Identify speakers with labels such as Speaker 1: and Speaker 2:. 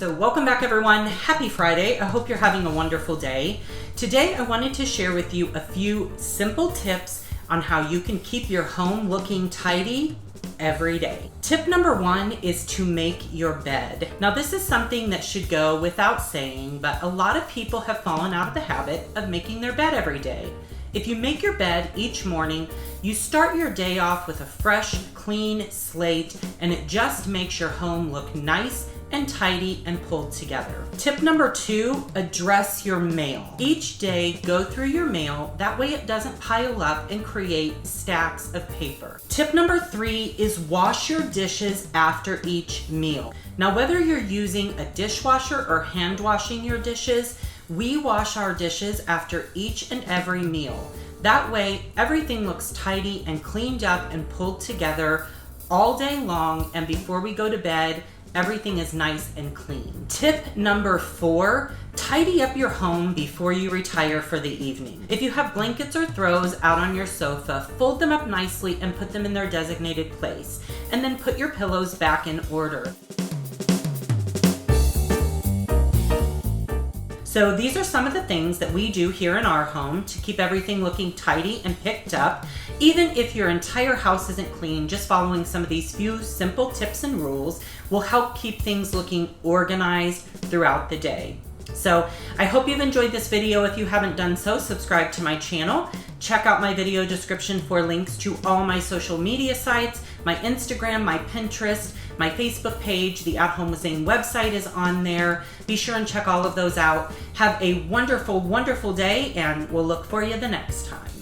Speaker 1: So welcome back everyone. Happy Friday. I hope you're having a wonderful day. Today I wanted to share with you a few simple tips on how you can keep your home looking tidy every day. Tip number one is to make your bed. Now this is something that should go without saying, but a lot of people have fallen out of the habit of making their bed every day. If you make your bed each morning, you start your day off with a fresh, clean slate, and it just makes your home look nice and tidy and pulled together. Tip number two, address your mail. Each day, go through your mail. That way it doesn't pile up and create stacks of paper. Tip number three is wash your dishes after each meal. Now, whether you're using a dishwasher or hand washing your dishes, we wash our dishes after each and every meal. That way, everything looks tidy and cleaned up and pulled together all day long, and before we go to bed, everything is nice and clean. Tip number four, tidy up your home before you retire for the evening. If you have blankets or throws out on your sofa, fold them up nicely and put them in their designated place, and then put your pillows back in order. So these are some of the things that we do here in our home to keep everything looking tidy and picked up. Even if your entire house isn't clean, just following some of these few simple tips and rules will help keep things looking organized throughout the day. So I hope you've enjoyed this video. If you haven't done so, subscribe to my channel. Check out my video description for links to all my social media sites, my Instagram, my Pinterest, my Facebook page, the AtHomeWithZane website is on there. Be sure and check all of those out. Have a wonderful, wonderful day, and we'll look for you the next time.